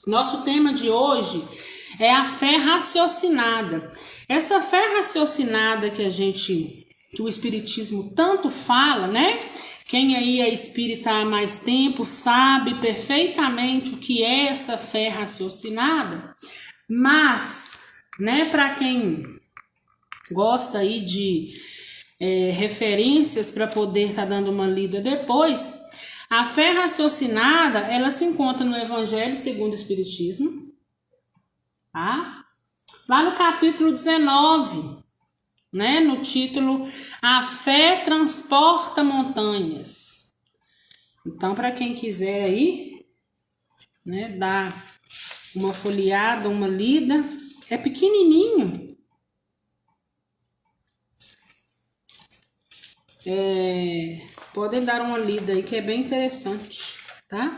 Nosso tema de hoje é a fé raciocinada. Essa fé raciocinada que o Espiritismo tanto fala, né? Quem aí é espírita há mais tempo sabe perfeitamente o que é essa fé raciocinada, mas, né, para quem gosta aí de referências para poder estar dando uma lida depois, a fé raciocinada, ela se encontra no Evangelho segundo o Espiritismo, tá? Lá no capítulo 19, né, no título A Fé Transporta Montanhas. Então, para quem quiser aí, né, dar uma folheada, uma lida, é pequenininho. Podem dar uma lida aí que é bem interessante, tá?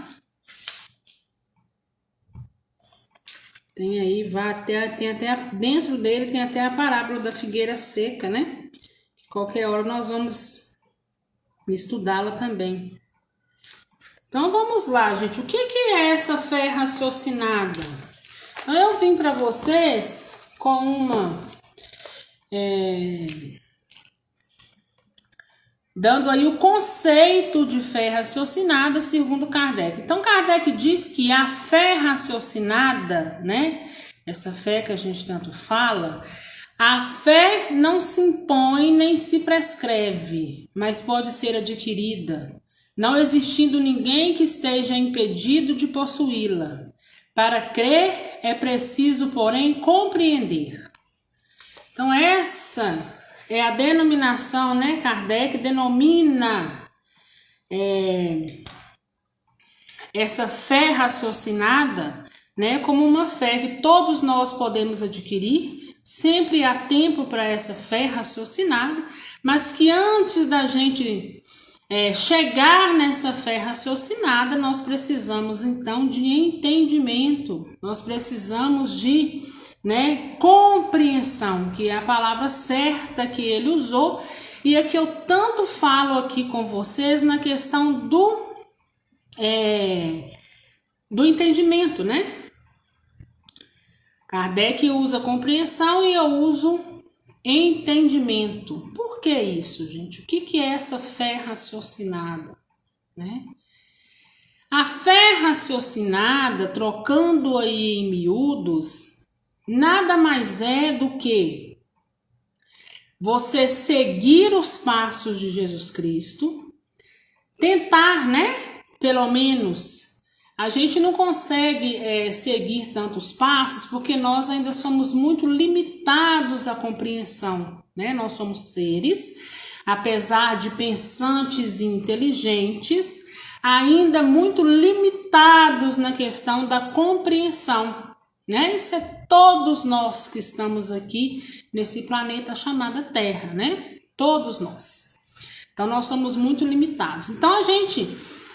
Tem aí, tem até dentro dele tem até a parábola da figueira seca, né? Qualquer hora nós vamos estudá-la também. Então vamos lá, gente. O que é essa fé raciocinada? Então, eu vim para vocês com dando aí o conceito de fé raciocinada segundo Kardec. Então Kardec diz que a fé raciocinada, né, essa fé que a gente tanto fala, a fé não se impõe nem se prescreve, mas pode ser adquirida, não existindo ninguém que esteja impedido de possuí-la. Para crer é preciso, porém, compreender. Então essa é a denominação, né? Kardec denomina essa fé raciocinada, né, como uma fé que todos nós podemos adquirir. Sempre há tempo para essa fé raciocinada, mas que antes da gente chegar nessa fé raciocinada, nós precisamos então de entendimento, nós precisamos de, né, compreensão, que é a palavra certa que ele usou e é que eu tanto falo aqui com vocês na questão do entendimento, né? Kardec usa compreensão e eu uso entendimento. Por que isso, gente? O que é essa fé raciocinada, né? A fé raciocinada, trocando aí em miúdos, nada mais é do que você seguir os passos de Jesus Cristo, tentar, né? Pelo menos, a gente não consegue seguir tantos passos porque nós ainda somos muito limitados à compreensão, né? Nós somos seres, apesar de pensantes e inteligentes, ainda muito limitados na questão da compreensão, né? Isso é todos nós que estamos aqui nesse planeta chamado Terra, né? Todos nós. Então nós somos muito limitados. Então a gente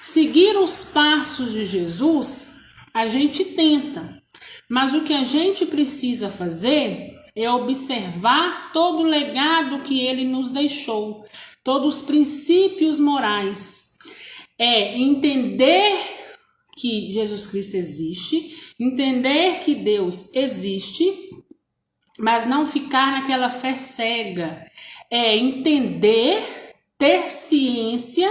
seguir os passos de Jesus, a gente tenta. Mas o que a gente precisa fazer é observar todo o legado que ele nos deixou, todos os princípios morais. É entender que Jesus Cristo existe, entender que Deus existe, mas não ficar naquela fé cega. É entender, ter ciência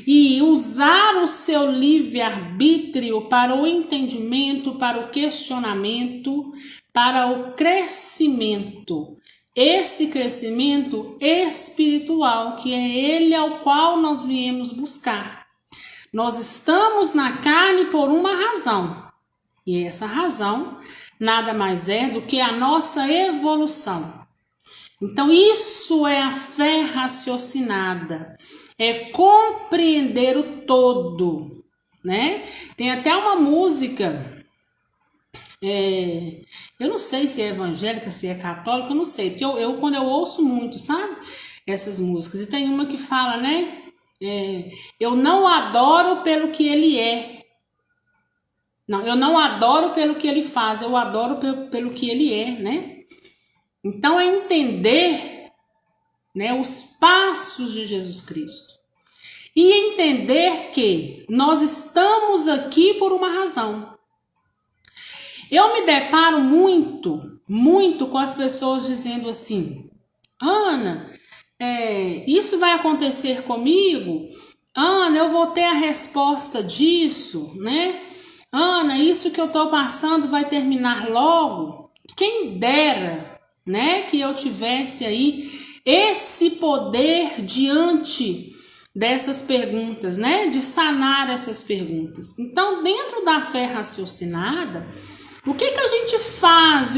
e usar o seu livre-arbítrio para o entendimento, para o questionamento, para o crescimento. Esse crescimento espiritual, que é ele ao qual nós viemos buscar. Nós estamos na carne por uma razão, e essa razão nada mais é do que a nossa evolução. Então isso é a fé raciocinada, é compreender o todo, né? Tem até uma música, eu não sei se é evangélica, se é católica, eu não sei, porque eu quando eu ouço muito, sabe? Essas músicas, e tem uma que fala, né? Eu não adoro pelo que ele é. Não, eu não adoro pelo que ele faz, eu adoro pelo que ele é, né? Então é entender, né, os passos de Jesus Cristo. E entender que nós estamos aqui por uma razão. Eu me deparo muito com as pessoas dizendo assim: Ana, isso vai acontecer comigo? Ana, eu vou ter a resposta disso, né? Ana, isso que eu tô passando vai terminar logo? Quem dera, né, que eu tivesse aí esse poder diante dessas perguntas, né, de sanar essas perguntas. Então, dentro da fé raciocinada, o que a gente faz?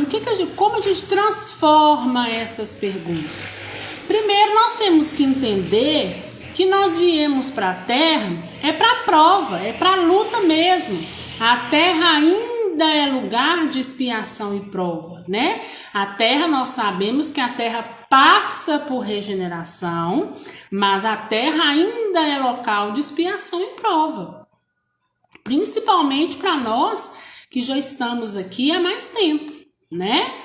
Como a gente transforma essas perguntas? Primeiro, nós temos que entender que nós viemos para a Terra é para prova, é para luta mesmo. A Terra ainda é lugar de expiação e prova, né? A Terra, nós sabemos que a Terra passa por regeneração, mas a Terra ainda é local de expiação e prova. Principalmente para nós que já estamos aqui há mais tempo, né?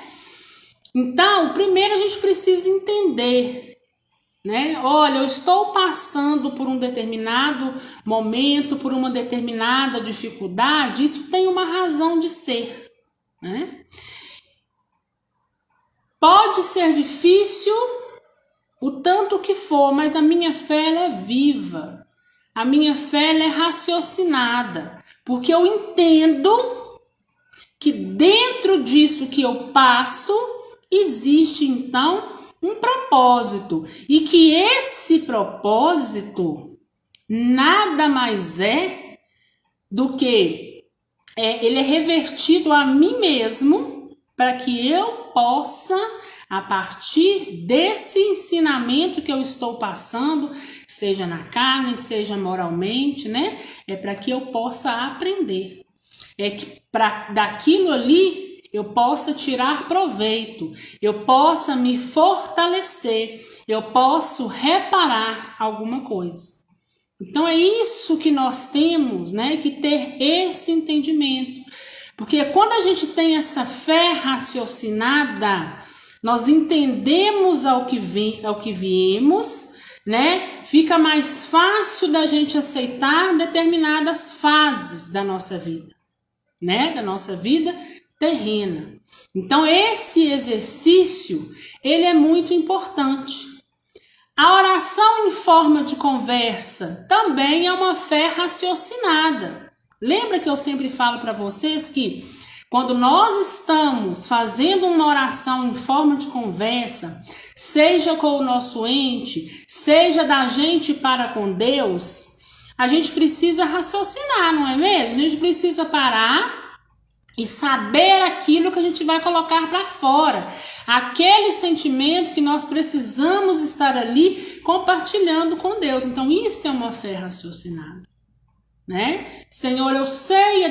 Então, primeiro a gente precisa entender, né? Olha, eu estou passando por um determinado momento, por uma determinada dificuldade, isso tem uma razão de ser, né? Pode ser difícil o tanto que for, mas a minha fé ela é viva, a minha fé ela é raciocinada, porque eu entendo que dentro disso que eu passo existe então um propósito, e que esse propósito nada mais é do que ele é revertido a mim mesmo, para que eu possa, a partir desse ensinamento que eu estou passando, seja na carne, seja moralmente, né? É para que eu possa aprender. É que daquilo ali eu possa tirar proveito, eu possa me fortalecer, eu posso reparar alguma coisa. Então é isso que nós temos, né, que ter esse entendimento. Porque quando a gente tem essa fé raciocinada, nós entendemos ao que viemos, né? Fica mais fácil da gente aceitar determinadas fases da nossa vida, né? Da nossa vida terrena. Então esse exercício, ele é muito importante. A oração em forma de conversa também é uma fé raciocinada. Lembra que eu sempre falo para vocês que quando nós estamos fazendo uma oração em forma de conversa, seja com o nosso ente, seja da gente para com Deus, a gente precisa raciocinar, não é mesmo? A gente precisa parar e saber aquilo que a gente vai colocar para fora, aquele sentimento que nós precisamos estar ali compartilhando com Deus. Então isso é uma fé raciocinada, né? Senhor, eu sei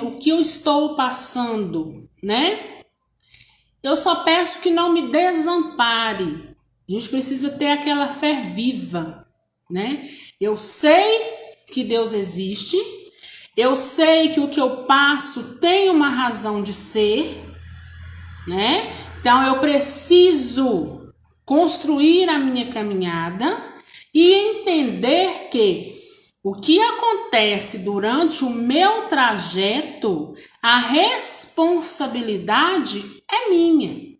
o que eu estou passando, né? Eu só peço que não me desampare. A gente precisa ter aquela fé viva, né? Eu sei que Deus existe. Eu sei que o que eu passo tem uma razão de ser, né? Então eu preciso construir a minha caminhada e entender que o que acontece durante o meu trajeto, a responsabilidade é minha.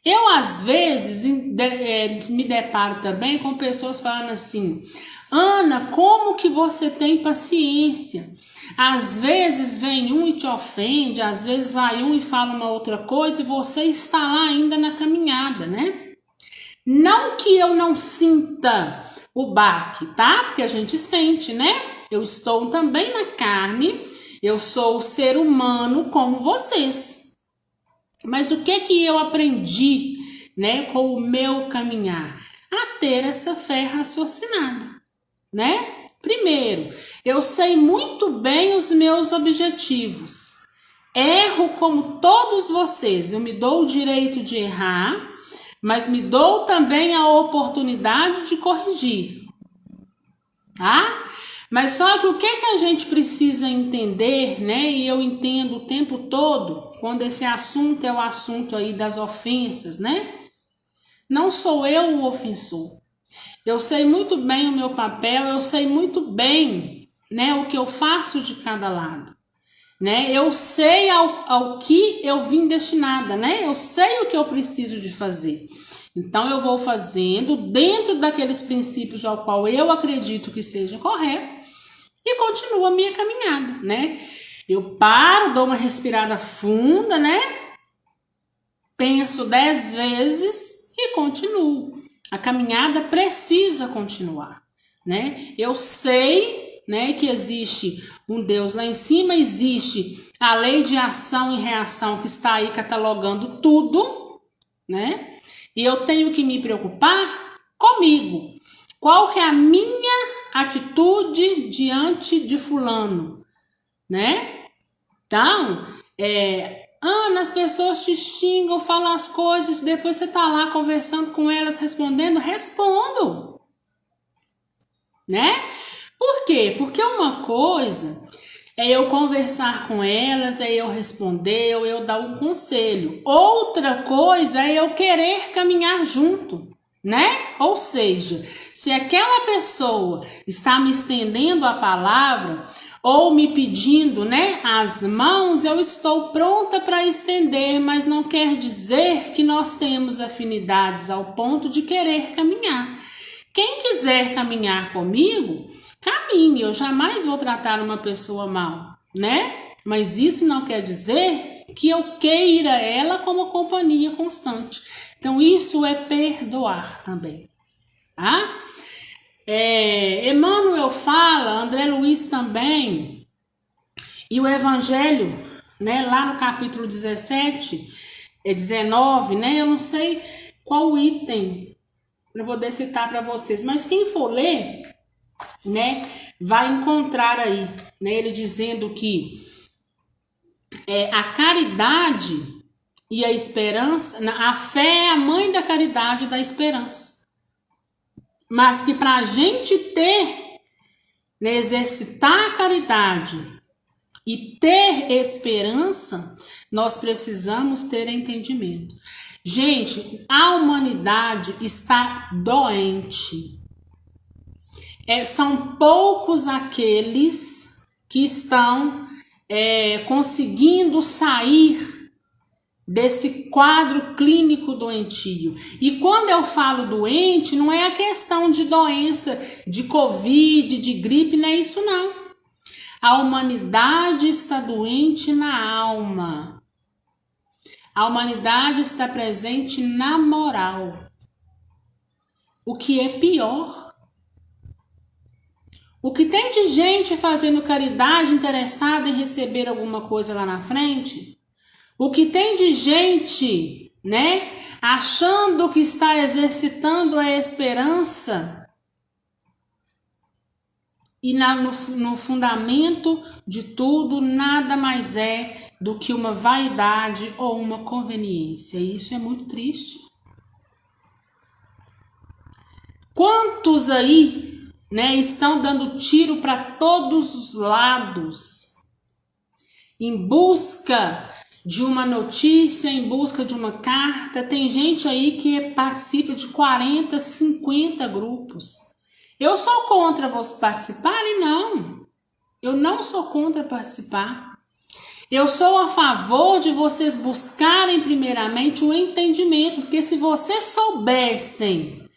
Eu às vezes me deparo também com pessoas falando assim: Ana, como que você tem paciência? Às vezes vem um e te ofende, às vezes vai um e fala uma outra coisa e você está lá ainda na caminhada, né? Não que eu não sinta o baque, tá? Porque a gente sente, né? Eu estou também na carne, eu sou o ser humano como vocês. Mas o que eu aprendi, né, com o meu caminhar? A ter essa fé raciocinada, né? Primeiro, eu sei muito bem os meus objetivos. Erro como todos vocês. Eu me dou o direito de errar, mas me dou também a oportunidade de corrigir, tá? Mas só que o que a gente precisa entender, né? E eu entendo o tempo todo, quando esse assunto é o assunto aí das ofensas, né? Não sou eu o ofensor. Eu sei muito bem o meu papel, eu sei muito bem, né, o que eu faço de cada lado. né? Eu sei ao que eu vim destinada, né? Eu sei o que eu preciso de fazer. Então eu vou fazendo dentro daqueles princípios ao qual eu acredito que seja correto e continuo a minha caminhada, né? Eu paro, dou uma respirada funda, né? Penso 10 vezes e continuo. A caminhada precisa continuar, né? Eu sei, né, que existe um Deus lá em cima, existe a lei de ação e reação que está aí catalogando tudo, né? E eu tenho que me preocupar comigo. Qual que é a minha atitude diante de fulano, né? Então, Ana, as pessoas te xingam, falam as coisas, depois você tá lá conversando com elas, respondendo, respondo, né? Por quê? Porque uma coisa é eu conversar com elas, é eu responder, ou eu dar um conselho. Outra coisa é eu querer caminhar junto, né? Ou seja, se aquela pessoa está me estendendo a palavra ou me pedindo, né, as mãos, eu estou pronta para estender, mas não quer dizer que nós temos afinidades ao ponto de querer caminhar. Quem quiser caminhar comigo, caminhe, eu jamais vou tratar uma pessoa mal, né? Mas isso não quer dizer que eu queira ela como companhia constante. Então isso é perdoar também, tá? Emmanuel fala, André Luiz também, e o Evangelho, né, lá no capítulo 17, 19, né? Eu não sei qual item para poder citar para vocês, mas quem for ler, né, vai encontrar aí, né, ele dizendo que a caridade e a esperança, a fé é a mãe da caridade e da esperança, mas que para a gente ter, né, exercitar a caridade e ter esperança, nós precisamos ter entendimento. Gente, a humanidade está doente. São poucos aqueles que estão conseguindo sair desse quadro clínico doentio. E quando eu falo doente, não é a questão de doença, de Covid, de gripe, não é isso não. A humanidade está doente na alma. A humanidade está presente na moral. O que é pior. O que tem de gente fazendo caridade interessada em receber alguma coisa lá na frente? O que tem de gente, né, achando que está exercitando a esperança e no fundamento de tudo nada mais é do que uma vaidade ou uma conveniência. E isso é muito triste. Quantos aí, né, estão dando tiro para todos os lados em busca de uma notícia, em busca de uma carta? Tem gente aí que participa de 40, 50 grupos. Eu sou contra vocês participarem? Não. Eu não sou contra participar. Eu sou a favor de vocês buscarem primeiramente o entendimento, porque se vocês soubessem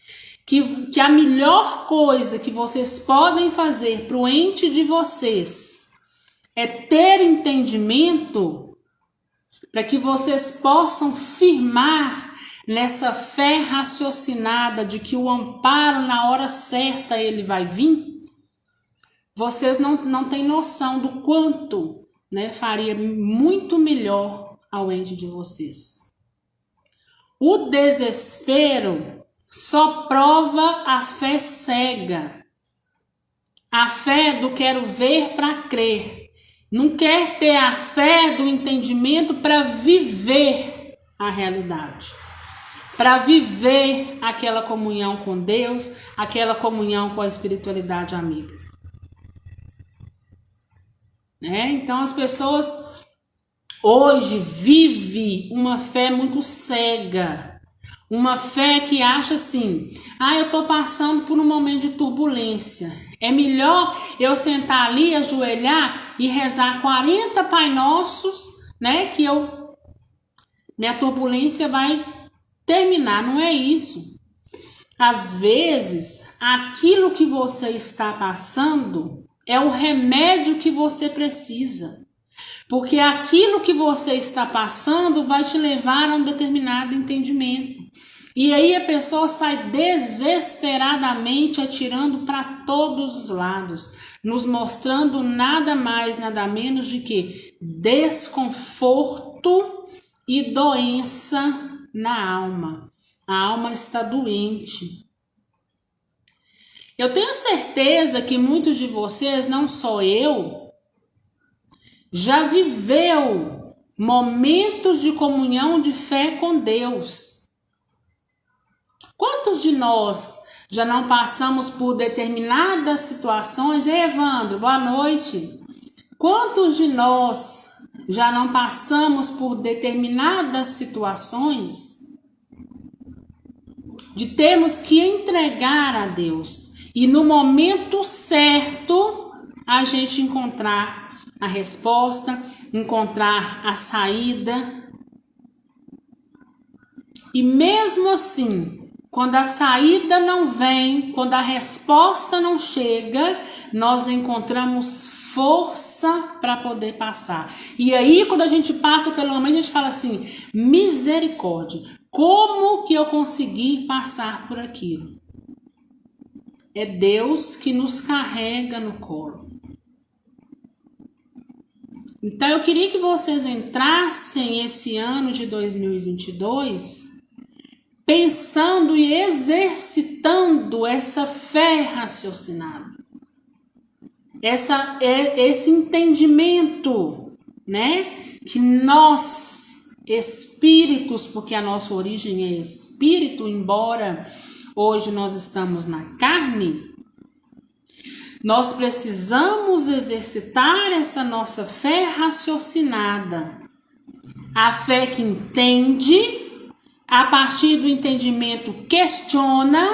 que a melhor coisa que vocês podem fazer para o ente de vocês é ter entendimento, para que vocês possam firmar nessa fé raciocinada de que o amparo na hora certa ele vai vir, vocês não têm noção do quanto, né, faria muito melhor ao ente de vocês. O desespero só prova a fé cega, a fé do quero ver para crer. Não quer ter a fé do entendimento para viver a realidade, para viver aquela comunhão com Deus, aquela comunhão com a espiritualidade amiga. Então as pessoas hoje vivem uma fé muito cega, uma fé que acha assim, eu estou passando por um momento de turbulência, é melhor eu sentar ali, ajoelhar, e rezar 40 Pai Nossos, né, que minha turbulência vai terminar. Não é isso. Às vezes, aquilo que você está passando é o remédio que você precisa. Porque aquilo que você está passando vai te levar a um determinado entendimento. E aí a pessoa sai desesperadamente atirando para todos os lados, nos mostrando nada mais, nada menos de que desconforto e doença na alma. A alma está doente. Eu tenho certeza que muitos de vocês, não só eu, já viveu momentos de comunhão de fé com Deus. Quantos de nós já não passamos por determinadas situações? Ei, Evandro, boa noite. Quantos de nós já não passamos por determinadas situações de termos que entregar a Deus e no momento certo a gente encontrar a resposta, encontrar a saída? E mesmo assim, quando a saída não vem, quando a resposta não chega, nós encontramos força para poder passar. E aí, quando a gente passa pelo momento, a gente fala assim: misericórdia, como que eu consegui passar por aquilo? É Deus que nos carrega no colo. Então, eu queria que vocês entrassem esse ano de 2022 pensando e exercitando essa fé raciocinada, esse entendimento, né? Que nós, espíritos, porque a nossa origem é espírito, embora hoje nós estamos na carne, nós precisamos exercitar essa nossa fé raciocinada, a fé que entende, a partir do entendimento questiona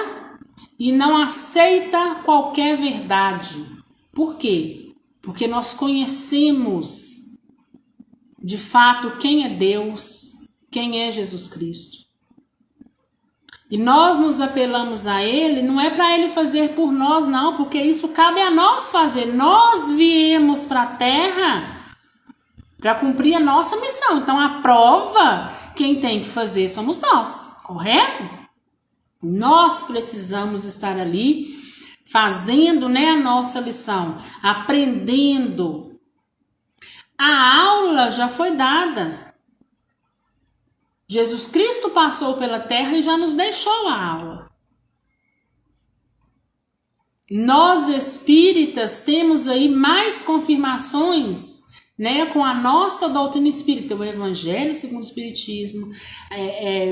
e não aceita qualquer verdade. Por quê? Porque nós conhecemos de fato quem é Deus, quem é Jesus Cristo. E nós nos apelamos a Ele, não é para Ele fazer por nós, não, porque isso cabe a nós fazer. Nós viemos para a Terra para cumprir a nossa missão. Então a prova, quem tem que fazer somos nós, correto? Nós precisamos estar ali fazendo, né, a nossa lição, aprendendo. A aula já foi dada. Jesus Cristo passou pela terra e já nos deixou a aula. Nós espíritas temos aí mais confirmações, né, com a nossa doutrina espírita, o Evangelho segundo o Espiritismo,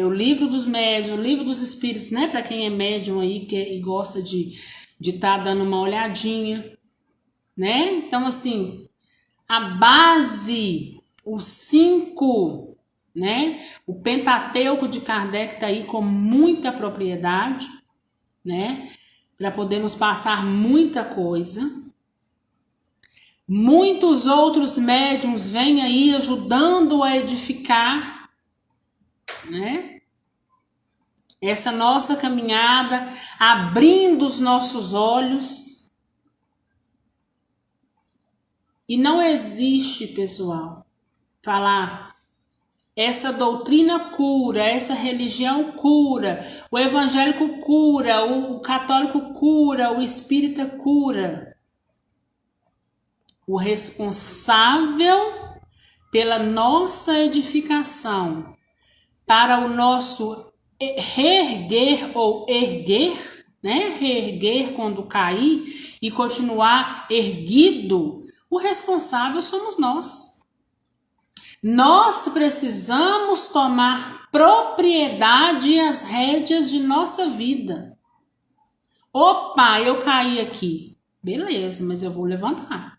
o Livro dos Médiuns, o Livro dos Espíritos, né, para quem é médium aí e gosta de estar dando uma olhadinha, né? Então, assim, a base, os 5, né? O Pentateuco de Kardec está aí com muita propriedade, né? Para poder nos passar muita coisa. Muitos outros médiuns vêm aí ajudando a edificar, né? Essa nossa caminhada, abrindo os nossos olhos. E não existe, pessoal, falar essa doutrina cura, essa religião cura, o evangélico cura, o católico cura, o espírita cura. O responsável pela nossa edificação, para o nosso reerguer ou erguer, né? Reerguer quando cair e continuar erguido, o responsável somos nós. Nós precisamos tomar propriedade e as rédeas de nossa vida. Opa, eu caí aqui. Beleza, mas eu vou levantar.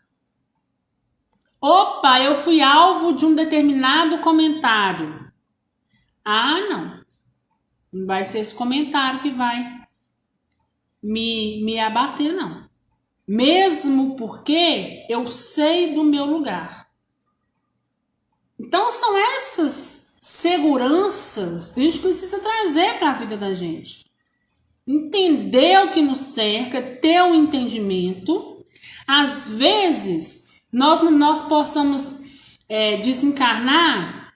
Opa, eu fui alvo de um determinado comentário. Ah, não. Não vai ser esse comentário que vai me abater, não. mesmo porque eu sei do meu lugar. Então são essas seguranças que a gente precisa trazer para a vida da gente. Entender o que nos cerca, ter um entendimento. Às vezes, nós possamos desencarnar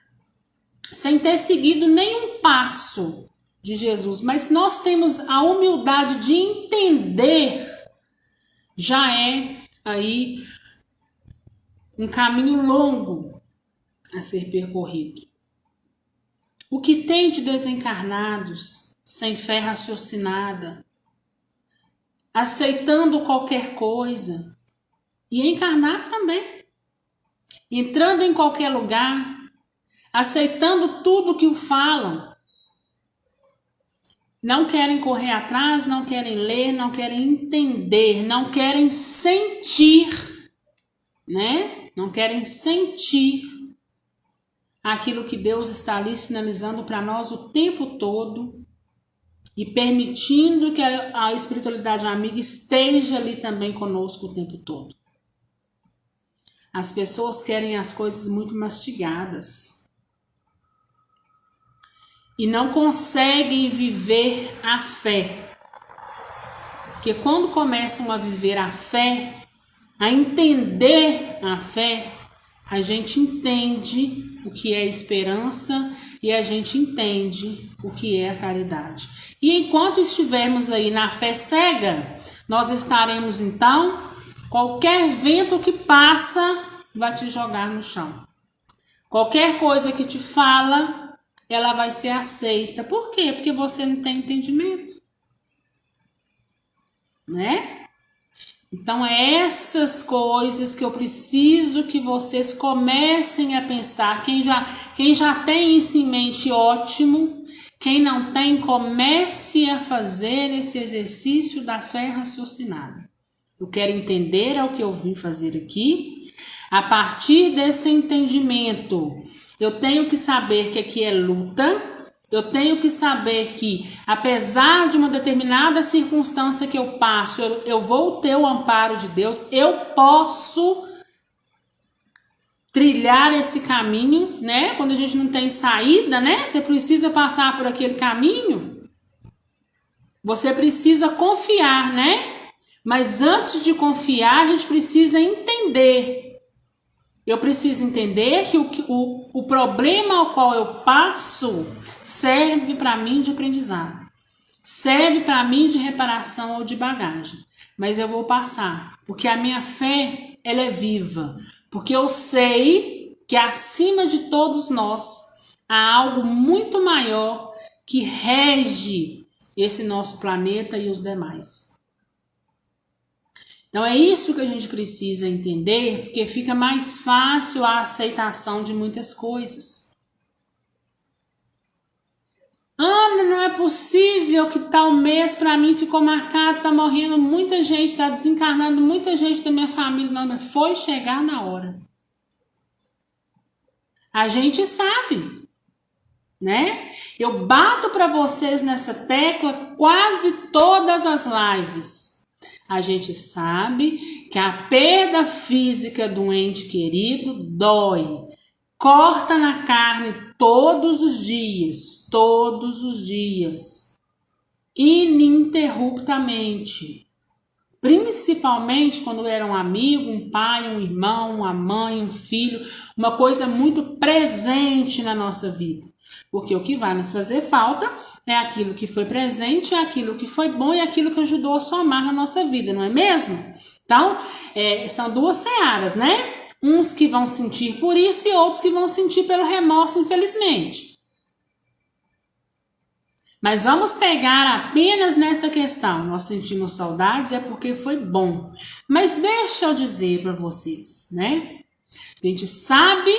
sem ter seguido nenhum passo de Jesus, mas nós temos a humildade de entender, já é aí um caminho longo a ser percorrido. O que tem de desencarnados sem fé raciocinada, aceitando qualquer coisa, e encarnado também, entrando em qualquer lugar, aceitando tudo que o falam, não querem correr atrás, não querem ler, não querem entender, não querem sentir, né? Não querem sentir aquilo que Deus está ali sinalizando para nós o tempo todo e permitindo que a espiritualidade amiga esteja ali também conosco o tempo todo. As pessoas querem as coisas muito mastigadas e não conseguem viver a fé. Porque quando começam a viver a fé, a entender a fé, a gente entende o que é esperança e a gente entende o que é a caridade. E enquanto estivermos aí na fé cega, nós estaremos então, qualquer vento que passa vai te jogar no chão. Qualquer coisa que te fala, ela vai ser aceita. Por quê? Porque você não tem entendimento, né? Então, essas coisas que eu preciso que vocês comecem a pensar. Quem já tem isso em mente, ótimo. Quem não tem, comece a fazer esse exercício da fé raciocinada. Eu quero entender, é o que eu vim fazer aqui. A partir desse entendimento, eu tenho que saber que aqui é luta. Eu tenho que saber que, apesar de uma determinada circunstância que eu passo, eu vou ter o amparo de Deus, eu posso trilhar esse caminho, né? Quando a gente não tem saída, né? Você precisa passar por aquele caminho. Você precisa confiar, né? Mas antes de confiar, a gente precisa entender. Eu preciso entender que o problema ao qual eu passo serve para mim de aprendizado. Serve para mim de reparação ou de bagagem. Mas eu vou passar, porque a minha fé, ela é viva. Porque eu sei que acima de todos nós há algo muito maior que rege esse nosso planeta e os demais. Então é isso que a gente precisa entender, porque fica mais fácil a aceitação de muitas coisas. Ana, não é possível que tal mês para mim ficou marcado, tá morrendo muita gente, tá desencarnando muita gente da minha família. Não, foi chegar na hora. A gente sabe, né? Eu bato para vocês nessa tecla quase todas as lives. A gente sabe que a perda física do ente querido dói, corta na carne todos os dias, ininterruptamente. Principalmente quando era um amigo, um pai, um irmão, uma mãe, um filho, uma coisa muito presente na nossa vida. Porque o que vai nos fazer falta é aquilo que foi presente, é aquilo que foi bom e aquilo que ajudou a somar na nossa vida, não é mesmo? Então, são duas searas, né? Uns que vão sentir por isso e outros que vão sentir pelo remorso, infelizmente. Mas vamos pegar apenas nessa questão. Nós sentimos saudades é porque foi bom. Mas deixa eu dizer para vocês, né? A gente sabe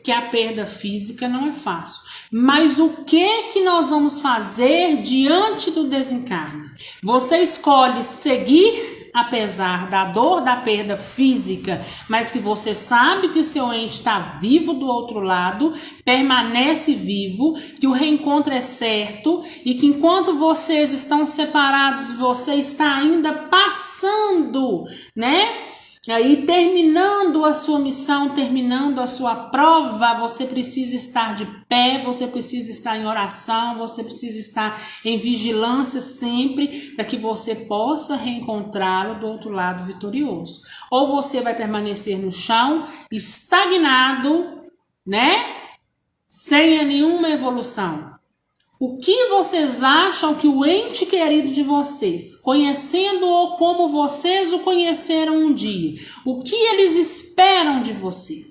que a perda física não é fácil. Mas o que nós vamos fazer diante do desencarne? Você escolhe seguir apesar da dor da perda física, mas que você sabe que o seu ente está vivo do outro lado, permanece vivo, que o reencontro é certo e que enquanto vocês estão separados, você está ainda passando, né? Aí, terminando a sua missão, terminando a sua prova, você precisa estar de pé, você precisa estar em oração, você precisa estar em vigilância sempre para que você possa reencontrá-lo do outro lado vitorioso. Ou você vai permanecer no chão, estagnado, né? Sem nenhuma evolução. O que vocês acham que o ente querido de vocês, conhecendo-o como vocês o conheceram um dia, o que eles esperam de você?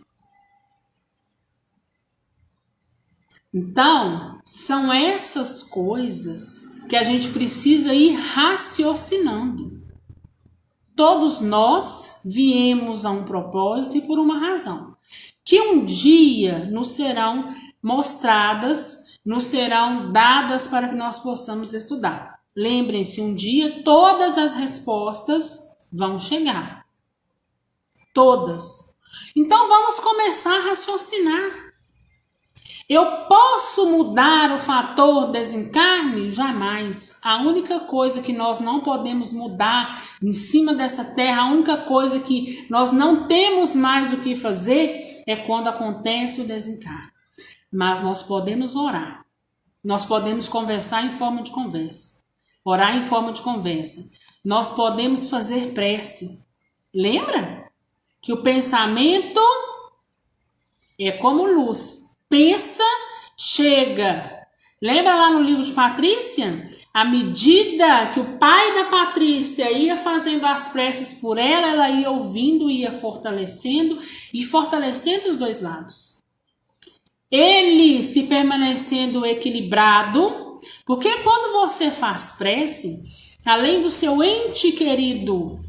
Então, são essas coisas que a gente precisa ir raciocinando. Todos nós viemos a um propósito e por uma razão, que um dia nos serão mostradas, nos serão dadas para que nós possamos estudar. Lembrem-se, um dia todas as respostas vão chegar. Todas. Então vamos começar a raciocinar. Eu posso mudar o fator desencarne? Jamais. A única coisa que nós não podemos mudar em cima dessa terra, a única coisa que nós não temos mais o que fazer é quando acontece o desencarne. Mas nós podemos orar. Nós podemos conversar em forma de conversa. Orar em forma de conversa. Nós podemos fazer prece. Lembra? Que o pensamento é como luz. Pensa, chega. Lembra lá no livro de Patrícia? À medida que o pai da Patrícia ia fazendo as preces por ela, ela ia ouvindo, ia fortalecendo e fortalecendo os dois lados. Ele se permanecendo equilibrado, porque quando você faz prece, além do seu ente querido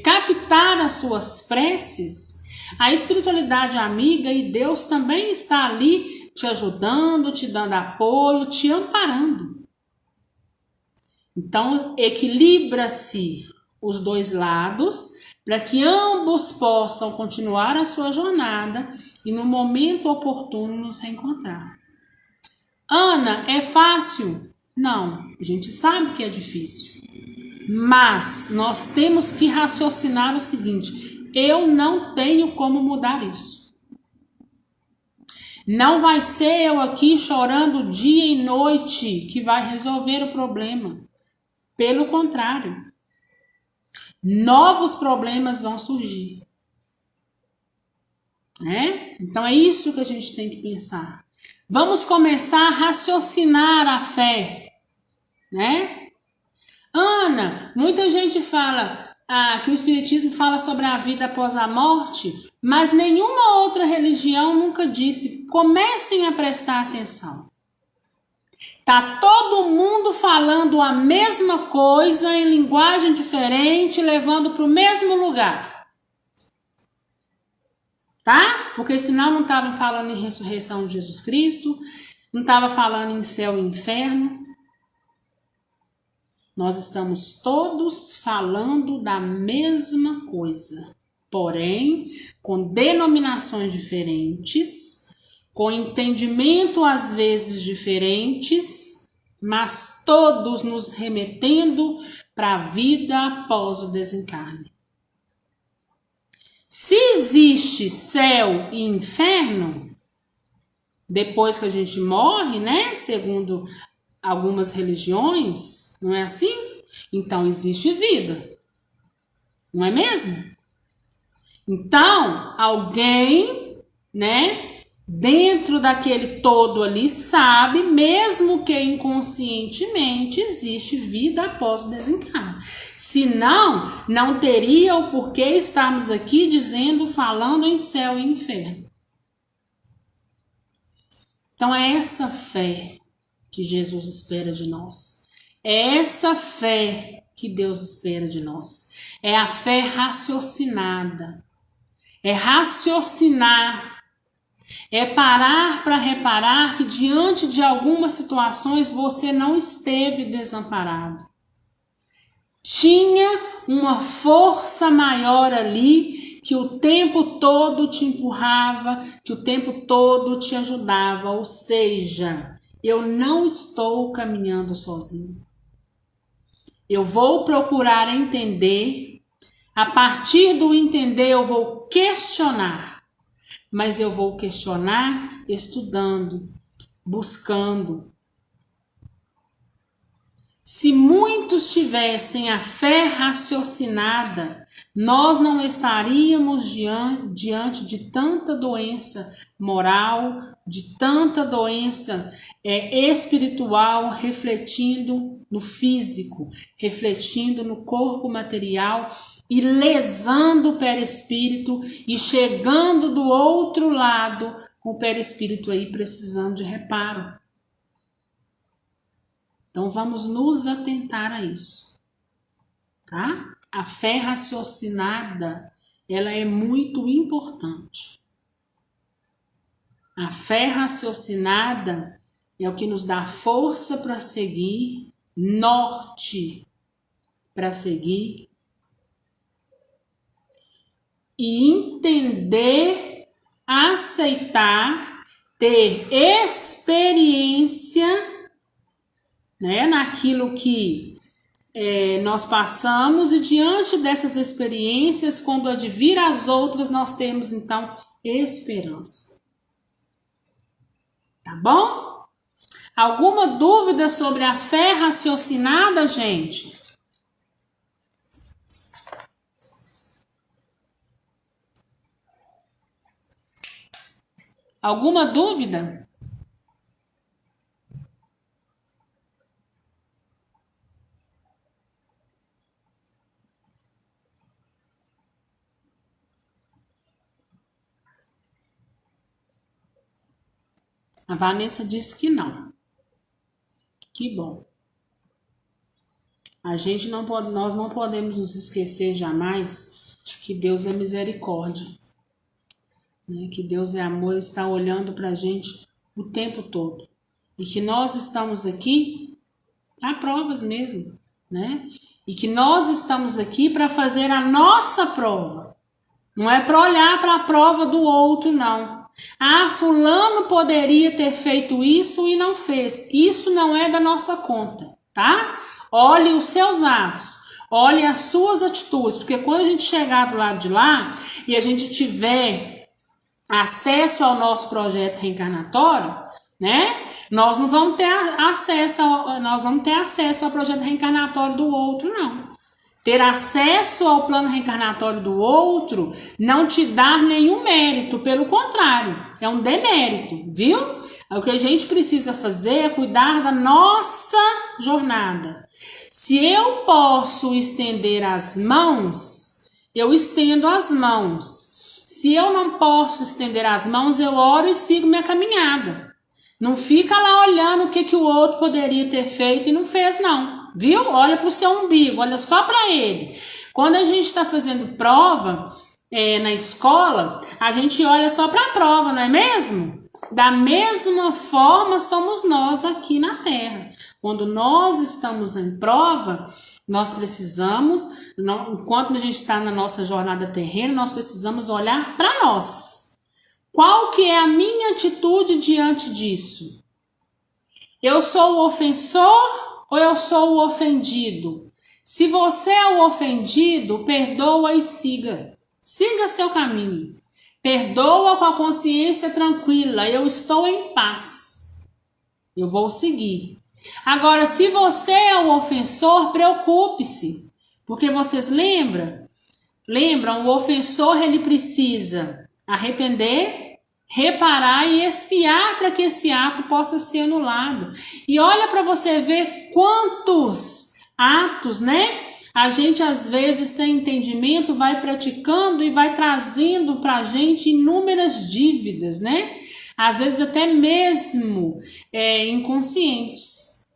captar as suas preces, a espiritualidade amiga e Deus também está ali te ajudando, te dando apoio, te amparando. Então, equilibra-se os dois lados para que ambos possam continuar a sua jornada e no momento oportuno nos reencontrar. Ana, é fácil? Não, a gente sabe que é difícil. Mas nós temos que raciocinar o seguinte: eu não tenho como mudar isso. Não vai ser eu aqui chorando dia e noite que vai resolver o problema. Pelo contrário, novos problemas vão surgir. Né? Então é isso que a gente tem que pensar. Vamos começar a raciocinar a fé. Né? Ana, muita gente fala que o Espiritismo fala sobre a vida após a morte, mas nenhuma outra religião nunca disse. Comecem a prestar atenção. Tá todo mundo falando a mesma coisa em linguagem diferente, levando para o mesmo lugar. Tá? Porque senão não estavam falando em ressurreição de Jesus Cristo, não estava falando em céu e inferno. Nós estamos todos falando da mesma coisa, porém com denominações diferentes, com entendimento às vezes diferentes, mas todos nos remetendo para a vida após o desencarne. Se existe céu e inferno, depois que a gente morre, né? Segundo algumas religiões, não é assim? Então existe vida, não é mesmo? Então, alguém, né? Dentro daquele todo ali sabe, mesmo que inconscientemente, existe vida após o desencarne. Senão, não teria o porquê estarmos aqui dizendo, falando em céu e inferno. Então é essa fé que Jesus espera de nós. É essa fé que Deus espera de nós. É a fé raciocinada. É raciocinar. É parar para reparar que diante de algumas situações você não esteve desamparado. Tinha uma força maior ali que o tempo todo te empurrava, que o tempo todo te ajudava. Ou seja, eu não estou caminhando sozinho. Eu vou procurar entender. A partir do entender, eu vou questionar. Mas eu vou questionar estudando, buscando. Se muitos tivessem a fé raciocinada, nós não estaríamos diante de tanta doença moral, de tanta doença espiritual, refletindo no físico, refletindo no corpo material e lesando o perispírito e chegando do outro lado com o perispírito aí precisando de reparo. Então, vamos nos atentar a isso, tá? A fé raciocinada, ela é muito importante. A fé raciocinada é o que nos dá força para seguir, norte para seguir e entender, aceitar, ter experiência, né, naquilo que nós passamos, e diante dessas experiências, quando advir as outras, nós temos então esperança. Tá bom? Alguma dúvida sobre a fé raciocinada, gente? Alguma dúvida? A Vanessa disse que não. Que bom. Nós não podemos nos esquecer jamais que Deus é misericórdia, né? Que Deus é amor, Ele está olhando para a gente o tempo todo. E que nós estamos aqui para provas mesmo, né? E que nós estamos aqui para fazer a nossa prova. Não é para olhar para a prova do outro, não. Ah, fulano poderia ter feito isso e não fez. Isso não é da nossa conta, tá? Olhe os seus atos, olhe as suas atitudes, porque quando a gente chegar do lado de lá e a gente tiver acesso ao nosso projeto reencarnatório, né? Nós não vamos ter acesso ao projeto reencarnatório do outro, não. Ter acesso ao plano reencarnatório do outro não te dá nenhum mérito, pelo contrário, é um demérito, viu? O que a gente precisa fazer é cuidar da nossa jornada. Se eu posso estender as mãos, eu estendo as mãos. Se eu não posso estender as mãos, eu oro e sigo minha caminhada. Não fica lá olhando o que o outro poderia ter feito e não fez, não. Viu? Olha para o seu umbigo, olha só para ele. Quando a gente está fazendo prova na escola, a gente olha só para a prova, não é mesmo? Da mesma forma somos nós aqui na Terra. Quando nós estamos em prova, nós precisamos, enquanto a gente está na nossa jornada terrena, nós precisamos olhar para nós. Qual que é a minha atitude diante disso? Eu sou o ofensor ou eu sou o ofendido? Se você é o ofendido, perdoa e siga. Siga seu caminho. Perdoa com a consciência tranquila. Eu estou em paz. Eu vou seguir. Agora, se você é o ofensor, preocupe-se. Porque vocês lembram? O ofensor ele precisa arrepender, reparar e expiar para que esse ato possa ser anulado. E olha para você ver quantos atos, né? A gente às vezes sem entendimento vai praticando e vai trazendo para a gente inúmeras dívidas, né? Às vezes até mesmo inconscientes,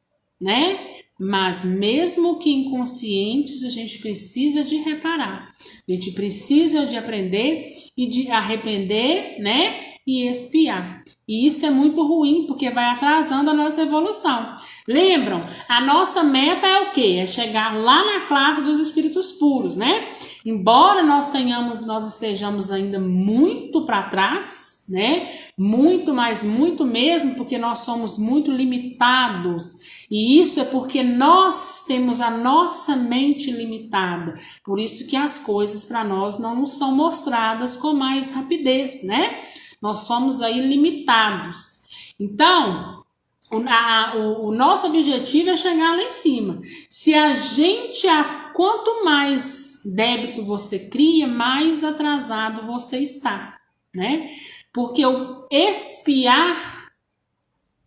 né? Mas mesmo que inconscientes, a gente precisa de reparar. A gente precisa de aprender e de arrepender, né? e expiar. E isso é muito ruim, porque vai atrasando a nossa evolução. Lembram? A nossa meta é o quê? É chegar lá na classe dos espíritos puros, né? Embora nós estejamos ainda muito para trás, né? Muito, mas muito mesmo, porque nós somos muito limitados. E isso é porque nós temos a nossa mente limitada. Por isso que as coisas para nós não nos são mostradas com mais rapidez, né? Nós somos aí limitados. Então, o nosso objetivo é chegar lá em cima. Se a gente, quanto mais débito você cria, mais atrasado você está, né? Porque o expiar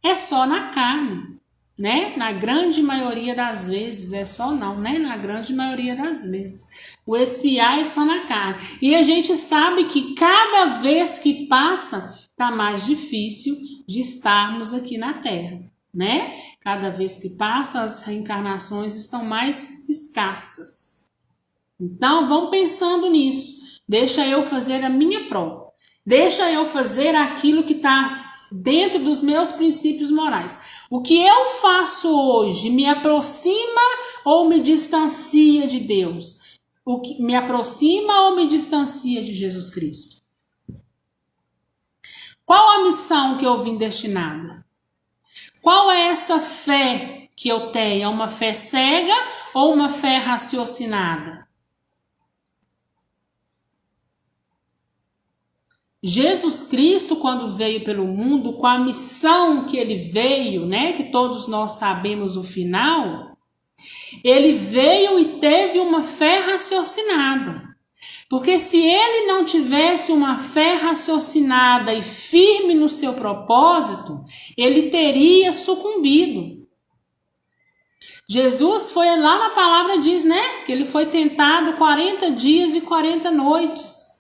é só na carne, né? Na grande maioria das vezes, é só não, né? Na grande maioria das vezes. O expiar é só na carne. E a gente sabe que cada vez que passa, tá mais difícil de estarmos aqui na Terra, né? Cada vez que passa, as reencarnações estão mais escassas. Então, vão pensando nisso. Deixa eu fazer a minha prova. Deixa eu fazer aquilo que está dentro dos meus princípios morais. O que eu faço hoje me aproxima ou me distancia de Deus? O que me aproxima ou me distancia de Jesus Cristo? Qual a missão que eu vim destinada? Qual é essa fé que eu tenho? É uma fé cega ou uma fé raciocinada? Jesus Cristo, quando veio pelo mundo, com a missão que ele veio, né, que todos nós sabemos o final, ele veio e teve uma fé raciocinada. Porque se ele não tivesse uma fé raciocinada e firme no seu propósito, ele teria sucumbido. Jesus foi, lá na palavra diz, né, que ele foi tentado 40 dias e 40 noites.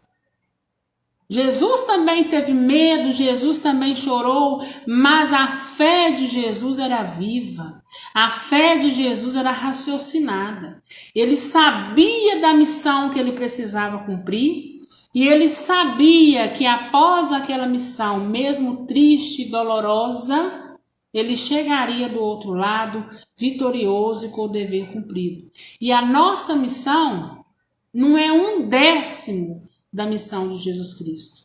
Jesus também teve medo, Jesus também chorou, mas a fé de Jesus era viva. A fé de Jesus era raciocinada. Ele sabia da missão que ele precisava cumprir e ele sabia que após aquela missão, mesmo triste e dolorosa, ele chegaria do outro lado vitorioso e com o dever cumprido. E a nossa missão não é 1/10 da missão de Jesus Cristo.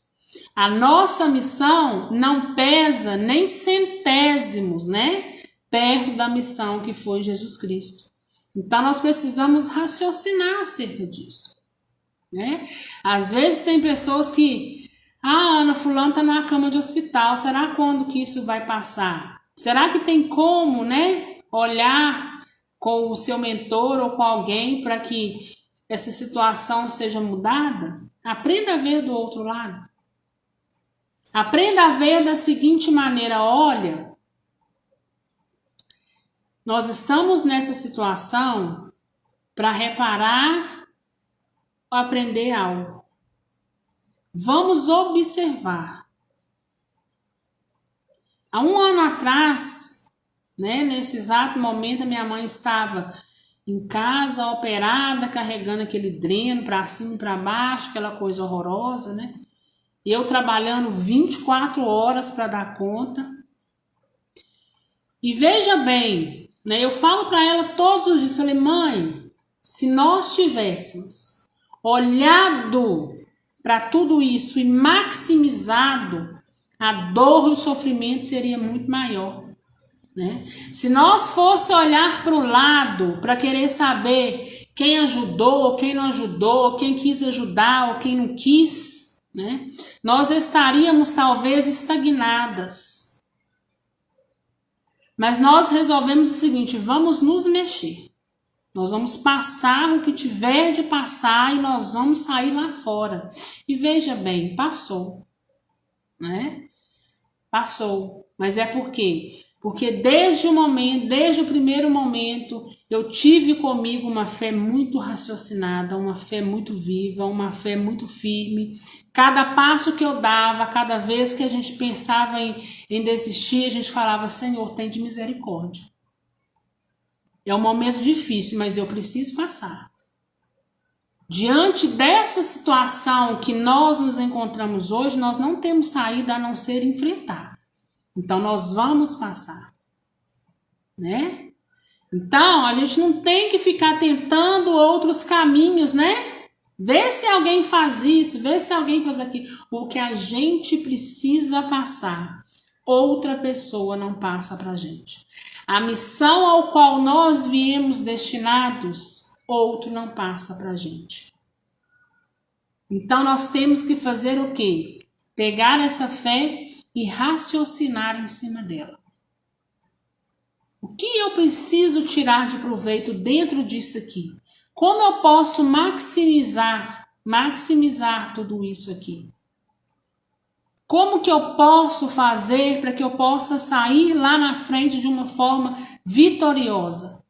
A nossa missão não pesa nem centésimos, né? Perto da missão que foi Jesus Cristo. Então nós precisamos raciocinar acerca disso, né? Às vezes tem pessoas que, Ana, fulano está numa cama de hospital, será quando que isso vai passar? Será que tem como, né, olhar com o seu mentor ou com alguém para que essa situação seja mudada? Aprenda a ver do outro lado. Aprenda a ver da seguinte maneira: olha, nós estamos nessa situação para reparar ou aprender algo. Vamos observar. Há 1 ano atrás, né, nesse exato momento, a minha mãe estava em casa, operada, carregando aquele dreno para cima e para baixo, aquela coisa horrorosa, né? Eu trabalhando 24 horas para dar conta. E veja bem, né? Eu falo para ela todos os dias, falei, mãe, se nós tivéssemos olhado para tudo isso e maximizado, a dor e o sofrimento seria muito maior. Né? Se nós fosse olhar para o lado para querer saber quem ajudou, quem não ajudou, quem quis ajudar ou quem não quis, né? Nós estaríamos talvez estagnadas. Mas nós resolvemos o seguinte: vamos nos mexer. Nós vamos passar o que tiver de passar e nós vamos sair lá fora. E veja bem, passou, né? Passou. Mas é por quê? Porque desde o primeiro momento, eu tive comigo uma fé muito raciocinada, uma fé muito viva, uma fé muito firme. Cada passo que eu dava, cada vez que a gente pensava em desistir, a gente falava, Senhor, tem de misericórdia. É um momento difícil, mas eu preciso passar. Diante dessa situação que nós nos encontramos hoje, nós não temos saída a não ser enfrentar. Então, nós vamos passar, né? Então, a gente não tem que ficar tentando outros caminhos, né? Vê se alguém faz isso, vê se alguém faz aquilo. O que a gente precisa passar, outra pessoa não passa pra gente. A missão ao qual nós viemos destinados, outro não passa pra gente. Então, nós temos que fazer o quê? Pegar essa fé e raciocinar em cima dela. O que eu preciso tirar de proveito dentro disso aqui? Como eu posso maximizar tudo isso aqui? Como que eu posso fazer para que eu possa sair lá na frente de uma forma vitoriosa?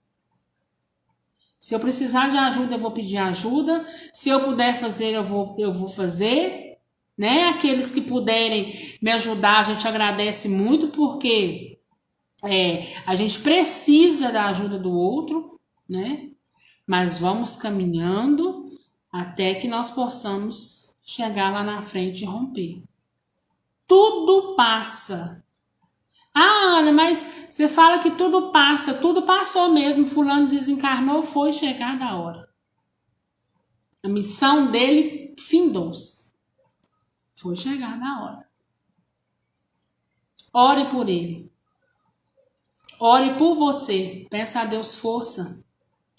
Se eu precisar de ajuda, eu vou pedir ajuda. Se eu puder fazer, eu vou fazer. Né? Aqueles que puderem me ajudar, a gente agradece muito, porque a gente precisa da ajuda do outro, né? Mas vamos caminhando até que nós possamos chegar lá na frente e romper. Tudo passa. Ah, Ana, mas você fala que tudo passa. Tudo passou mesmo. Fulano desencarnou, foi chegada a hora. A missão dele findou-se. Foi chegada a hora. Ore por ele. Ore por você. Peça a Deus força.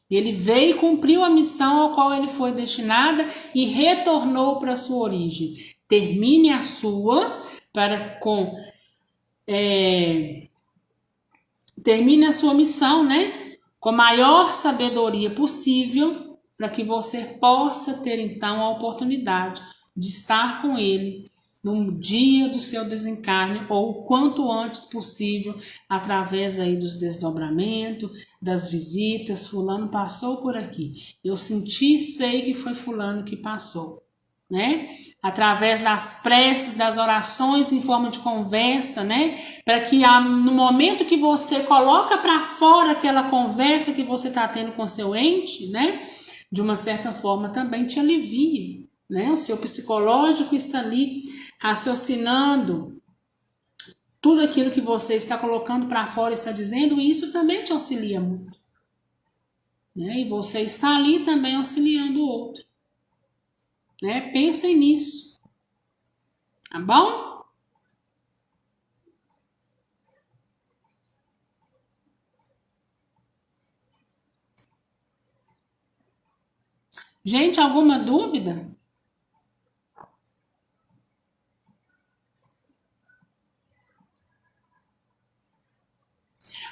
Ele veio e cumpriu a missão ao qual ele foi destinada e retornou para a sua origem. Termine a sua termine a sua missão, né? Com a maior sabedoria possível, para que você possa ter então a oportunidade de estar com ele no dia do seu desencarne ou o quanto antes possível, através aí dos desdobramentos, das visitas. Fulano passou por aqui, eu senti e sei que foi fulano que passou, né? Através das preces, das orações em forma de conversa, né? Para que no momento que você coloca para fora aquela conversa que você está tendo com seu ente, né? De uma certa forma também te alivia, né? O seu psicológico está ali raciocinando tudo aquilo que você está colocando para fora, está dizendo, e isso também te auxilia muito, né? E você está ali também auxiliando o outro, né? Pensem nisso, tá bom? Gente, alguma dúvida?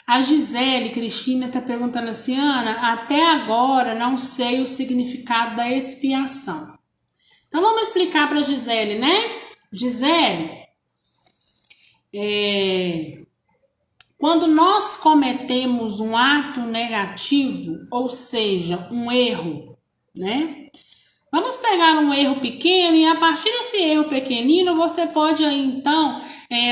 A Gisele Cristina está perguntando assim, Ana, até agora não sei o significado da expiação. Então vamos explicar para a Gisele, né? Gisele, quando nós cometemos um ato negativo, ou seja, um erro, né? Vamos pegar um erro pequeno e a partir desse erro pequenino você pode aí então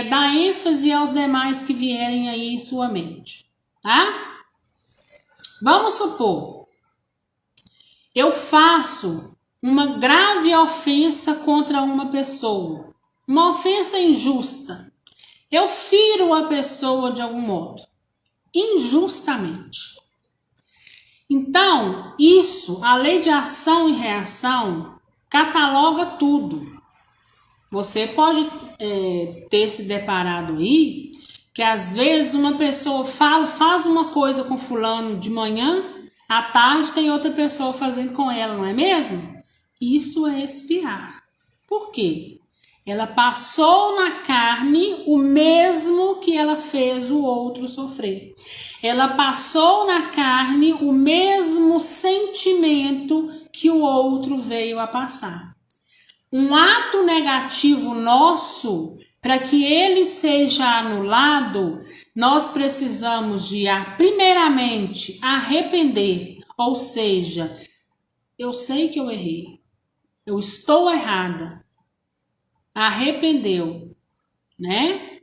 dar ênfase aos demais que vierem aí em sua mente, tá? Vamos supor, eu faço uma grave ofensa contra uma pessoa, uma ofensa injusta. Eu firo a pessoa de algum modo, injustamente. Então, isso, a lei de ação e reação, cataloga tudo. Você pode ter se deparado aí, que às vezes uma pessoa faz uma coisa com fulano de manhã, à tarde tem outra pessoa fazendo com ela, não é mesmo? Isso é expiar. Por quê? Ela passou na carne o mesmo que ela fez o outro sofrer. Ela passou na carne o mesmo sentimento que o outro veio a passar. Um ato negativo nosso, para que ele seja anulado, nós precisamos de, primeiramente, arrepender. Ou seja, eu sei que eu errei, eu estou errada. Arrependeu, né?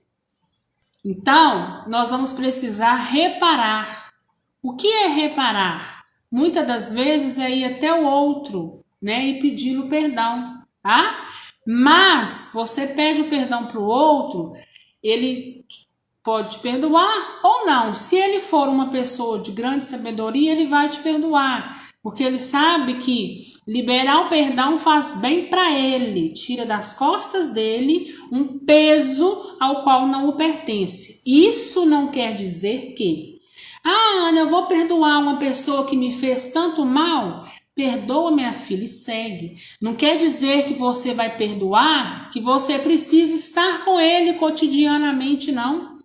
Então, nós vamos precisar reparar. O que é reparar? Muitas das vezes é ir até o outro né, e pedi-lo perdão, tá? Mas você pede o perdão para o outro, ele pode te perdoar ou não. Se ele for uma pessoa de grande sabedoria, ele vai te perdoar, porque ele sabe que liberar o perdão faz bem para ele, tira das costas dele um peso ao qual não o pertence. Isso não quer dizer que, Ana, eu vou perdoar uma pessoa que me fez tanto mal. Perdoa, minha filha, e segue. Não quer dizer que você vai perdoar, que você precisa estar com ele cotidianamente, não.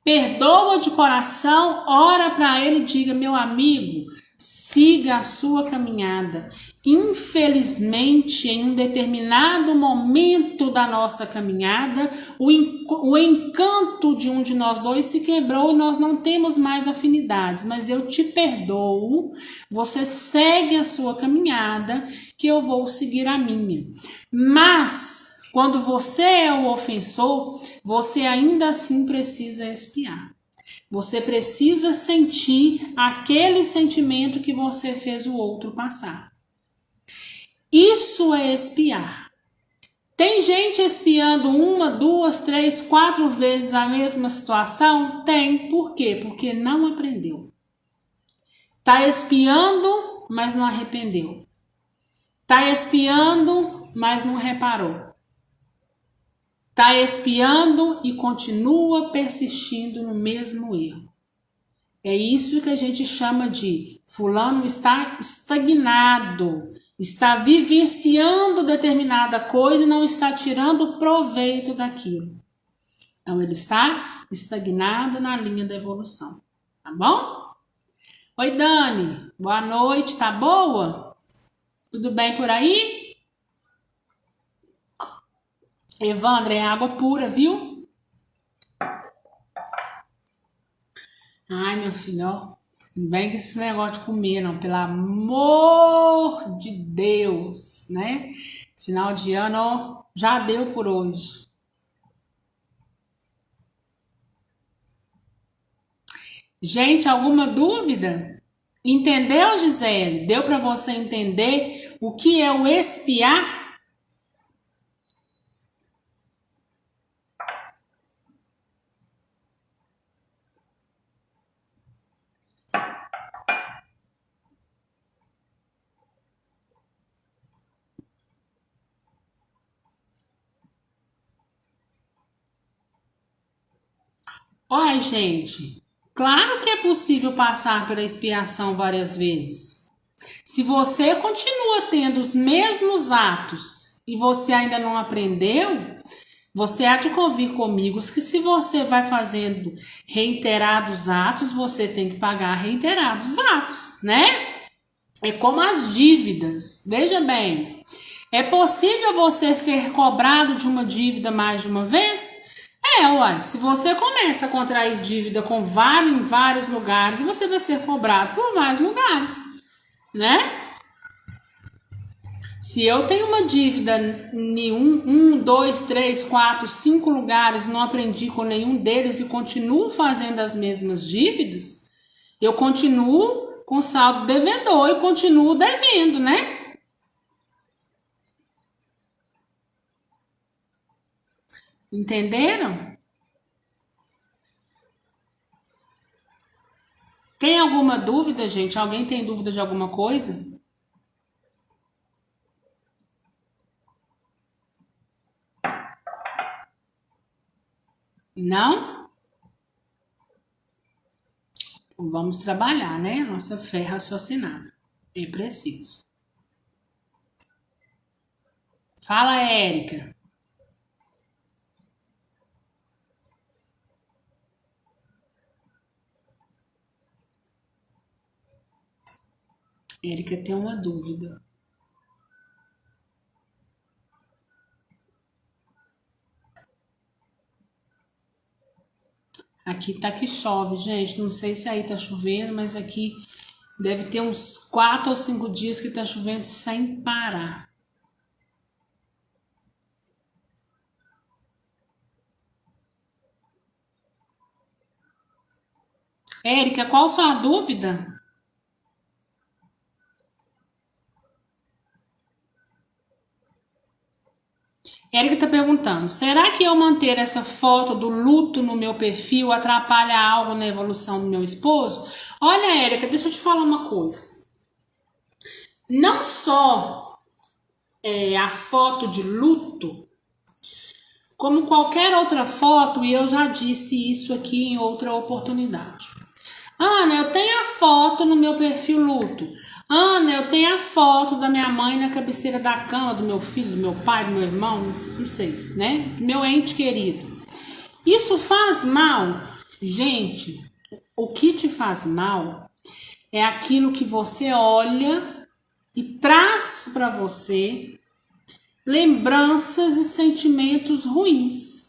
Perdoa de coração, ora para ele e diga: meu amigo, siga a sua caminhada. Infelizmente, em um determinado momento da nossa caminhada, o encanto de um de nós dois se quebrou e nós não temos mais afinidades. Mas eu te perdoo, você segue a sua caminhada, que eu vou seguir a minha. Mas quando você é o ofensor, você ainda assim precisa expiar. Você precisa sentir aquele sentimento que você fez o outro passar. Isso é expiar. Tem gente expiando 1, 2, 3, 4 vezes a mesma situação? Tem. Por quê? Porque não aprendeu. Tá expiando, mas não arrependeu. Tá expiando, mas não reparou. Está expiando e continua persistindo no mesmo erro. É isso que a gente chama de fulano está estagnado, está vivenciando determinada coisa e não está tirando proveito daquilo. Então ele está estagnado na linha da evolução, tá bom? Oi, Dani, boa noite, tá boa? Tudo bem por aí? Evandro, é água pura, viu? Ai, meu filho, ó, não vem com esse negócio de comer, não, pelo amor de Deus, né? Final de ano, ó, já deu por hoje. Gente, alguma dúvida? Entendeu, Gisele? Deu para você entender o que é o expiar? Olha, gente, claro que é possível passar pela expiação várias vezes. Se você continua tendo os mesmos atos e você ainda não aprendeu, você há de convir comigo que se você vai fazendo reiterados atos, você tem que pagar reiterados atos, né? É como as dívidas. Veja bem, é possível você ser cobrado de uma dívida mais de uma vez? Uai, se você começa a contrair dívida em vários lugares, você vai ser cobrado por vários lugares, né? Se eu tenho uma dívida em 2, 3, 4, 5 lugares, não aprendi com nenhum deles e continuo fazendo as mesmas dívidas, eu continuo com saldo devedor e continuo devendo, né? Entenderam? Tem alguma dúvida, gente? Alguém tem dúvida de alguma coisa? Não? Então vamos trabalhar, né? Nossa fé raciocinada. É preciso. Fala, Érica. Érica tem uma dúvida. Aqui tá que chove, gente. Não sei se aí tá chovendo, mas aqui deve ter uns 4 ou 5 dias que tá chovendo sem parar. Érica, qual sua dúvida? Érica tá perguntando, será que eu manter essa foto do luto no meu perfil atrapalha algo na evolução do meu esposo? Olha, Érica, deixa eu te falar uma coisa. Não só a foto de luto, como qualquer outra foto, e eu já disse isso aqui em outra oportunidade. Ana, eu tenho a foto no meu perfil luto. Ana, eu tenho a foto da minha mãe na cabeceira da cama, do meu filho, do meu pai, do meu irmão, não sei, né? Do meu ente querido. Isso faz mal? Gente, o que te faz mal é aquilo que você olha e traz para você lembranças e sentimentos ruins.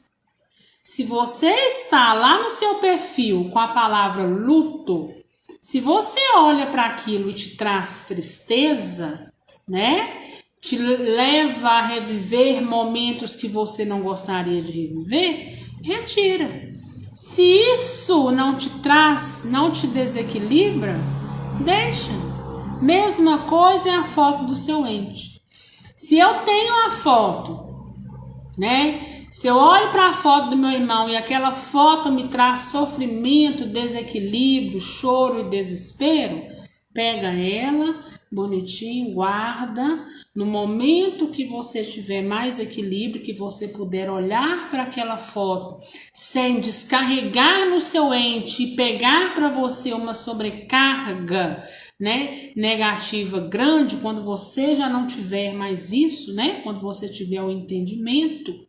Se você está lá no seu perfil com a palavra luto, se você olha para aquilo e te traz tristeza, né? Te leva a reviver momentos que você não gostaria de reviver, retira. Se isso não te traz, não te desequilibra, deixa. Mesma coisa é a foto do seu ente. Se eu tenho a foto, né? Se eu olho para a foto do meu irmão e aquela foto me traz sofrimento, desequilíbrio, choro e desespero, pega ela, bonitinho, guarda. No momento que você tiver mais equilíbrio, que você puder olhar para aquela foto sem descarregar no seu ente e pegar para você uma sobrecarga, né, negativa grande, quando você já não tiver mais isso, né, quando você tiver o entendimento,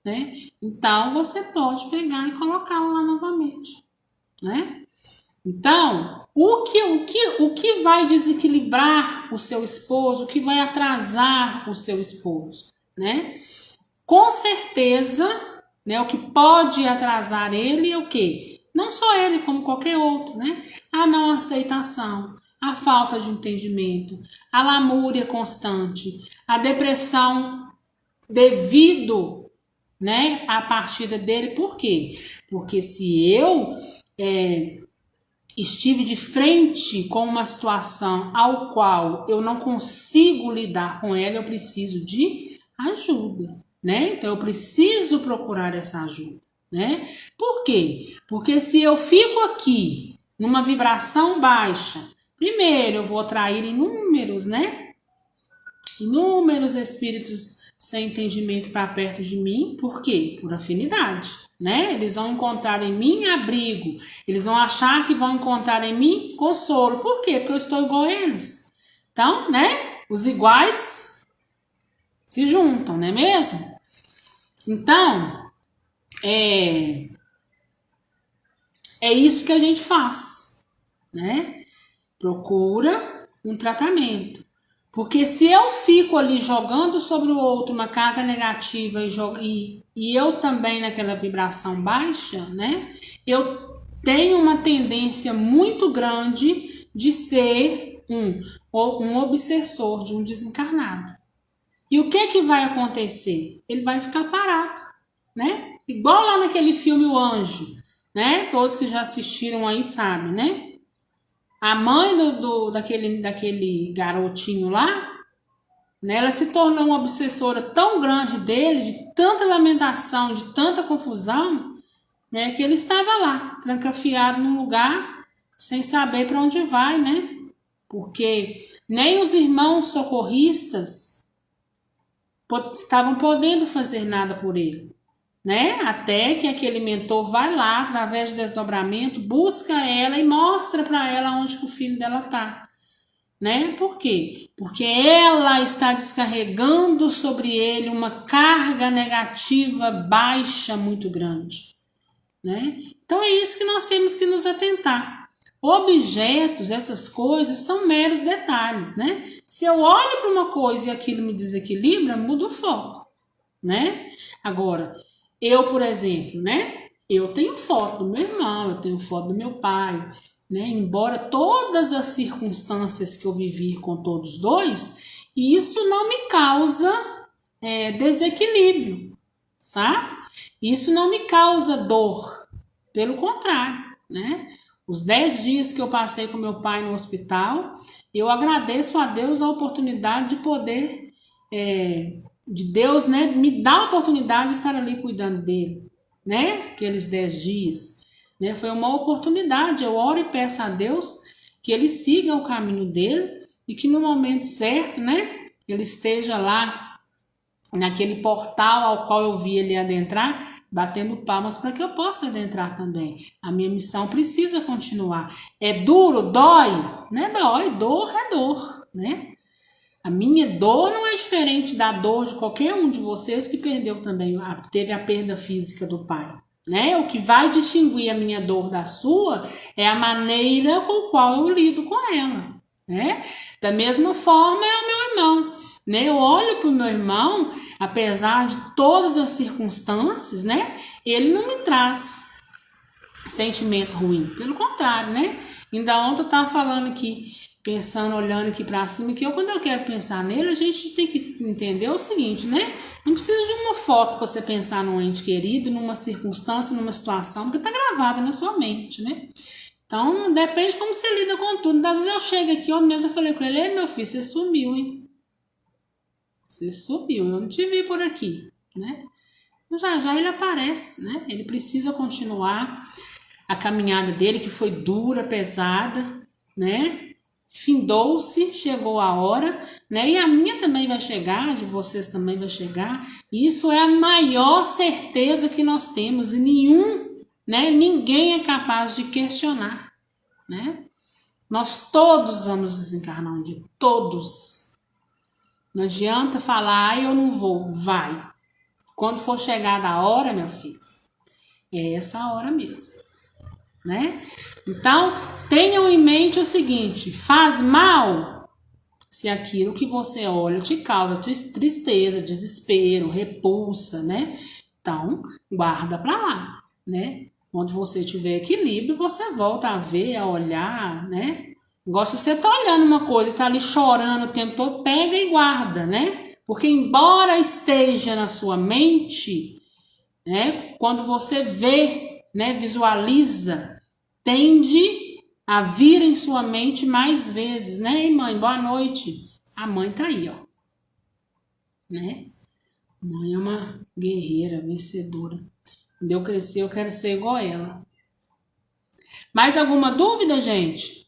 né, então você pode pegar e colocá-lo lá novamente, né? Então, o que vai desequilibrar o seu esposo, o que vai atrasar o seu esposo, né? Com certeza, né, o que pode atrasar ele é o quê? Não só ele, como qualquer outro, né? A não aceitação, a falta de entendimento, a lamúria constante, a depressão devido, né, à partida dele. Por quê? Porque se eu estive de frente com uma situação ao qual eu não consigo lidar com ela, eu preciso de ajuda, né? Então eu preciso procurar essa ajuda, né? Por quê? Porque se eu fico aqui numa vibração baixa, primeiro eu vou atrair inúmeros, né? Inúmeros espíritos sem entendimento para perto de mim. Por quê? Por afinidade, né? Eles vão encontrar em mim abrigo. Eles vão achar que vão encontrar em mim consolo. Por quê? Porque eu estou igual a eles. Então, né? Os iguais se juntam, não é mesmo? Então, é isso que a gente faz, né? Procura um tratamento. Porque se eu fico ali jogando sobre o outro uma carga negativa e eu também naquela vibração baixa, né? Eu tenho uma tendência muito grande de ser um obsessor de um desencarnado. E o que vai acontecer? Ele vai ficar parado, né? Igual lá naquele filme O Anjo, né? Todos que já assistiram aí sabem, né? A mãe daquele garotinho lá, né, ela se tornou uma obsessora tão grande dele, de tanta lamentação, de tanta confusão, né, que ele estava lá, trancafiado num lugar, sem saber para onde vai, né? Porque nem os irmãos socorristas estavam podendo fazer nada por ele, né? Até que aquele mentor vai lá, através de desdobramento, busca ela e mostra para ela onde que o filho dela tá, né? Por quê? Porque ela está descarregando sobre ele uma carga negativa baixa muito grande, né? Então é isso que nós temos que nos atentar. Objetos, essas coisas, são meros detalhes, né? Se eu olho para uma coisa e aquilo me desequilibra, muda o foco, né? Agora, eu, por exemplo, né? Eu tenho foto do meu irmão, eu tenho foto do meu pai, né? Embora todas as circunstâncias que eu vivi com todos dois, isso não me causa desequilíbrio, sabe? Isso não me causa dor, pelo contrário, né? Os 10 dias que eu passei com meu pai no hospital, eu agradeço a Deus a oportunidade de poder de Deus, né, me dá a oportunidade de estar ali cuidando dele, né, aqueles 10 dias, né, foi uma oportunidade. Eu oro e peço a Deus que ele siga o caminho dele e que no momento certo, né, ele esteja lá naquele portal ao qual eu vi ele adentrar, batendo palmas para que eu possa adentrar também. A minha missão precisa continuar. É duro, dói, né? Dói, dor é dor, né? A minha dor não é diferente da dor de qualquer um de vocês que perdeu também, teve a perda física do pai, né? O que vai distinguir a minha dor da sua é a maneira com qual eu lido com ela, né? Da mesma forma é o meu irmão, né? Eu olho para o meu irmão, apesar de todas as circunstâncias, né? Ele não me traz sentimento ruim, pelo contrário, né? Ainda ontem eu estava falando aqui, pensando, olhando aqui para cima, que quando eu quero pensar nele, a gente tem que entender o seguinte, né? Não precisa de uma foto para você pensar num ente querido, numa circunstância, numa situação, porque tá gravada na sua mente, né? Então, depende de como você lida com tudo. Às vezes eu chego aqui, ontem mesmo eu falei com ele: ei, meu filho, você sumiu, hein? Você sumiu, eu não te vi por aqui, né? Já já ele aparece, né? Ele precisa continuar a caminhada dele, que foi dura, pesada, né? Findou-se, chegou a hora, né? E a minha também vai chegar, de vocês também vai chegar. Isso é a maior certeza que nós temos e ninguém é capaz de questionar, né? Nós todos vamos desencarnar um dia, todos. Não adianta falar, eu não vou, vai. Quando for chegada a hora, meu filho, é essa hora mesmo, né? Então, tenham em mente o seguinte: faz mal se aquilo que você olha te causa tristeza, desespero, repulsa, né? Então, guarda pra lá, né? Quando você tiver equilíbrio, você volta a ver, a olhar, né? Igual se você tá olhando uma coisa e tá ali chorando o tempo todo, pega e guarda, né? Porque embora esteja na sua mente, né? Quando você vê, né, visualiza, tende a vir em sua mente mais vezes, né? E mãe, boa noite. A mãe tá aí, ó, né? A mãe é uma guerreira, vencedora. Quando eu crescer, eu quero ser igual a ela. Mais alguma dúvida, gente?